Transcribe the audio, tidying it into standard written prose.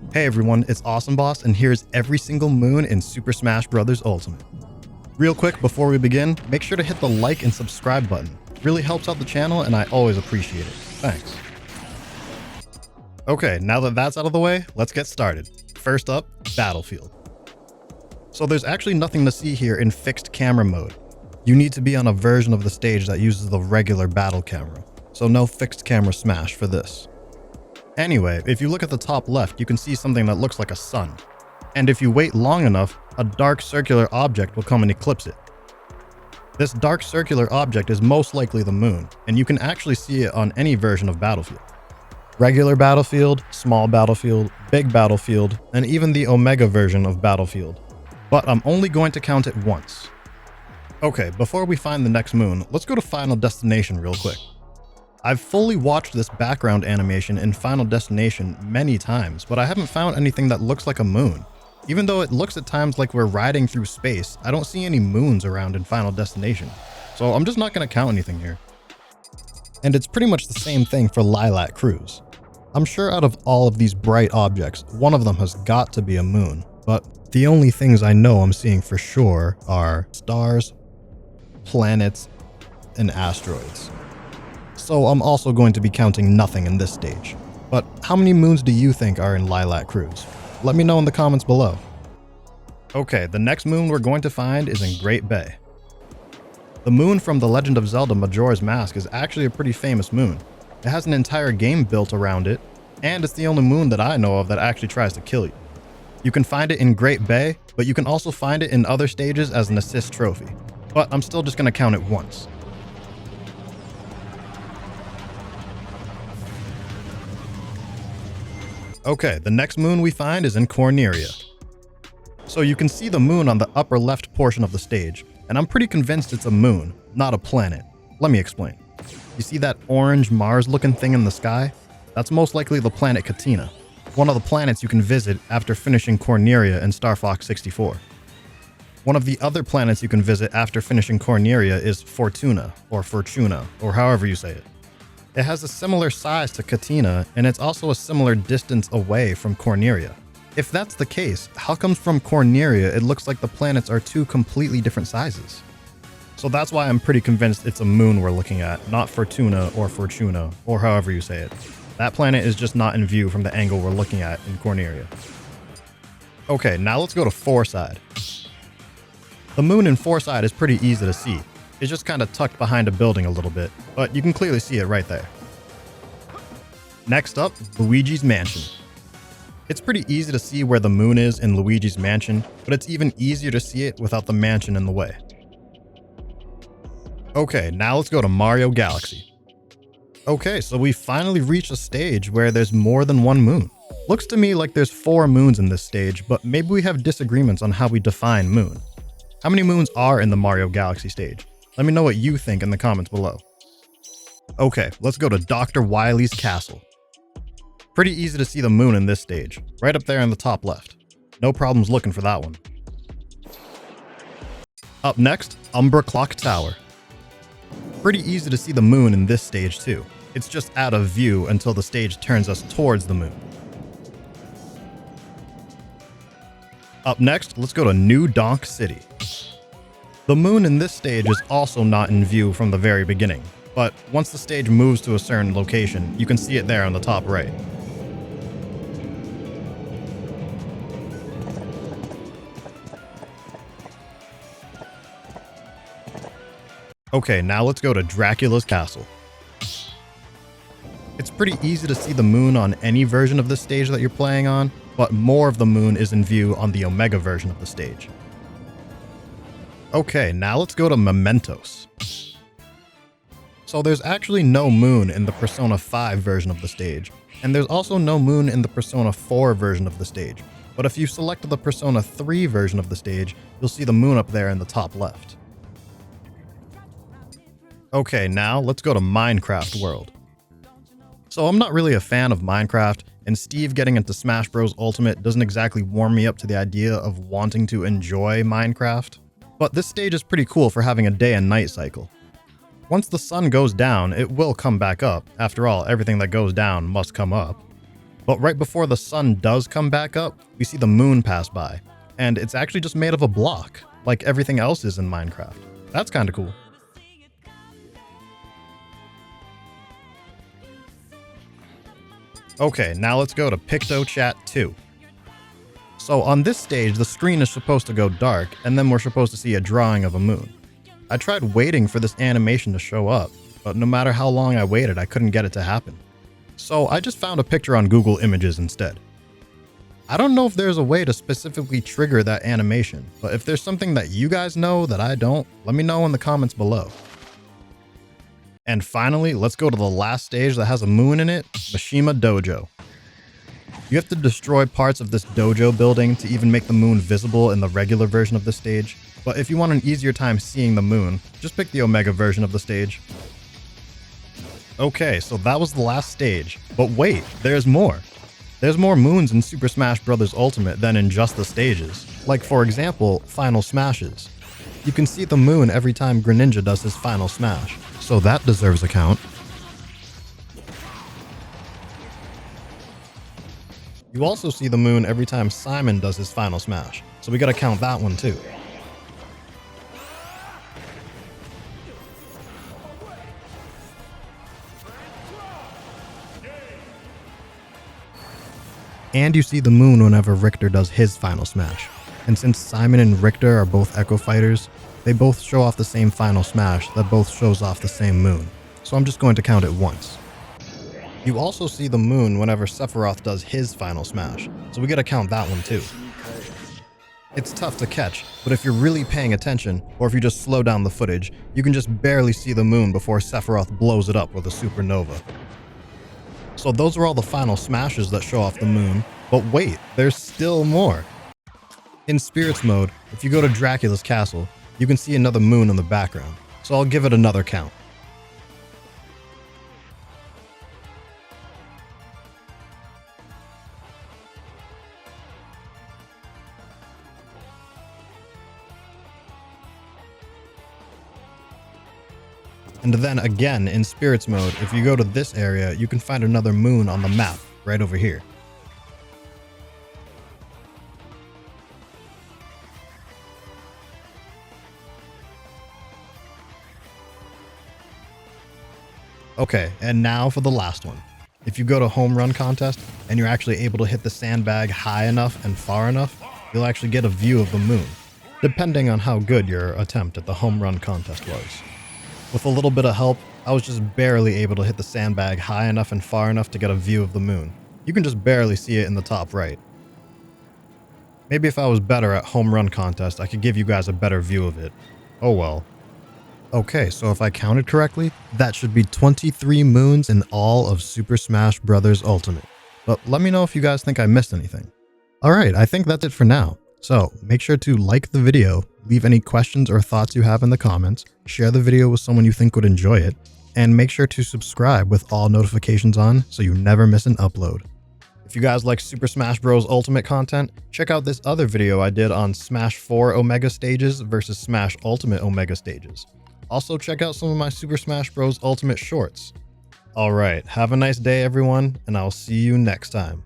Hey everyone, it's Awesome Boss, and here's every single moon in Super Smash Bros. Ultimate. Real quick before we begin, make sure to hit the like and subscribe button. It really helps out the channel and I always appreciate it. Thanks. Okay, now that that's out of the way, let's get started. First up, Battlefield. So there's actually nothing to see here in fixed camera mode. You need to be on a version of the stage that uses the regular battle camera, so no fixed camera smash for this. Anyway, if you look at the top left, you can see something that looks like a sun. And if you wait long enough, a dark circular object will come and eclipse it. This dark circular object is most likely the moon, and you can actually see it on any version of Battlefield. Regular Battlefield, Small Battlefield, Big Battlefield, and even the Omega version of Battlefield. But I'm only going to count it once. Okay, before we find the next moon, let's go to Final Destination real quick. I've fully watched this background animation in Final Destination many times, but I haven't found anything that looks like a moon. Even though it looks at times like we're riding through space, I don't see any moons around in Final Destination. So I'm just not going to count anything here. And it's pretty much the same thing for Lilac Cruise. I'm sure out of all of these bright objects, one of them has got to be a moon, but the only things I know I'm seeing for sure are stars, planets, and asteroids. So I'm also going to be counting nothing in this stage. But how many moons do you think are in Lilac Cruise? Let me know in the comments below. Okay, the next moon we're going to find is in Great Bay. The moon from The Legend of Zelda Majora's Mask is actually a pretty famous moon. It has an entire game built around it, and it's the only moon that I know of that actually tries to kill you. You can find it in Great Bay, but you can also find it in other stages as an assist trophy. But I'm still just going to count it once. Okay, the next moon we find is in Corneria. So you can see the moon on the upper left portion of the stage, and I'm pretty convinced it's a moon, not a planet. Let me explain. You see that orange Mars-looking thing in the sky? That's most likely the planet Katina, one of the planets you can visit after finishing Corneria in Star Fox 64. One of the other planets you can visit after finishing Corneria is Fortuna, or however you say it. It has a similar size to Katina, and it's also a similar distance away from Corneria. If that's the case, how come from Corneria it looks like the planets are two completely different sizes? So that's why I'm pretty convinced it's a moon we're looking at, not Fortuna, or however you say it. That planet is just not in view from the angle we're looking at in Corneria. Okay, now let's go to Fourside. The moon in Fourside is pretty easy to see. It's just kind of tucked behind a building a little bit, but you can clearly see it right there. Next up, Luigi's Mansion. It's pretty easy to see where the moon is in Luigi's Mansion, but it's even easier to see it without the mansion in the way. Okay, now let's go to Mario Galaxy. Okay, so we finally reached a stage where there's more than one moon. Looks to me like there's 4 moons in this stage, but maybe we have disagreements on how we define moon. How many moons are in the Mario Galaxy stage? Let me know what you think in the comments below. Okay, let's go to Dr. Wily's Castle. Pretty easy to see the moon in this stage, right up there in the top left. No problems looking for that one. Up next, Umbra Clock Tower. Pretty easy to see the moon in this stage too. It's just out of view until the stage turns us towards the moon. Up next, let's go to New Donk City. The moon in this stage is also not in view from the very beginning, but once the stage moves to a certain location, you can see it there on the top right. Okay, now let's go to Dracula's Castle. It's pretty easy to see the moon on any version of the stage that you're playing on, but more of the moon is in view on the Omega version of the stage. Okay, now let's go to Mementos. So there's actually no moon in the Persona 5 version of the stage, and there's also no moon in the Persona 4 version of the stage, but if you select the Persona 3 version of the stage, you'll see the moon up there in the top left. Okay, now let's go to Minecraft World. So I'm not really a fan of Minecraft, and Steve getting into Smash Bros. Ultimate doesn't exactly warm me up to the idea of wanting to enjoy Minecraft. But this stage is pretty cool for having a day and night cycle. Once the sun goes down, it will come back up. After all, everything that goes down must come up. But right before the sun does come back up, we see the moon pass by. And it's actually just made of a block, like everything else is in Minecraft. That's kind of cool. Okay, now let's go to PictoChat 2. So on this stage, the screen is supposed to go dark, and then we're supposed to see a drawing of a moon. I tried waiting for this animation to show up, but no matter how long I waited, I couldn't get it to happen. So I just found a picture on Google Images instead. I don't know if there's a way to specifically trigger that animation, but if there's something that you guys know that I don't, let me know in the comments below. And finally, let's go to the last stage that has a moon in it, Mishima Dojo. You have to destroy parts of this dojo building to even make the moon visible in the regular version of the stage, but if you want an easier time seeing the moon, just pick the Omega version of the stage. Okay, so that was the last stage, but wait, there's more. There's more moons in Super Smash Bros. Ultimate than in just the stages. Like for example, Final Smashes. You can see the moon every time Greninja does his Final Smash, so that deserves a count. You also see the moon every time Simon does his Final Smash, so we gotta count that one too. And you see the moon whenever Richter does his Final Smash. And since Simon and Richter are both Echo Fighters, they both show off the same Final Smash that both shows off the same moon. So I'm just going to count it once. You also see the moon whenever Sephiroth does his Final Smash, so we gotta count that one too. It's tough to catch, but if you're really paying attention, or if you just slow down the footage, you can just barely see the moon before Sephiroth blows it up with a supernova. So those are all the Final Smashes that show off the moon, but wait, there's still more. In Spirits mode, if you go to Dracula's castle, you can see another moon in the background, so I'll give it another count. And then again, in Spirits mode, if you go to this area, you can find another moon on the map, right over here. Okay, and now for the last one. If you go to Home Run Contest, and you're actually able to hit the sandbag high enough and far enough, you'll actually get a view of the moon, depending on how good your attempt at the Home Run Contest was. With a little bit of help, I was just barely able to hit the sandbag high enough and far enough to get a view of the moon. You can just barely see it in the top right. Maybe if I was better at Home Run Contest, I could give you guys a better view of it. Oh well. Okay, so if I counted correctly, that should be 23 moons in all of Super Smash Bros. Ultimate. But let me know if you guys think I missed anything. Alright, I think that's it for now. So make sure to like the video, leave any questions or thoughts you have in the comments, share the video with someone you think would enjoy it, and make sure to subscribe with all notifications on so you never miss an upload. If you guys like Super Smash Bros. Ultimate content, check out this other video I did on Smash 4 Omega stages versus Smash Ultimate Omega stages. Also check out some of my Super Smash Bros. Ultimate shorts. Alright, have a nice day everyone, and I'll see you next time.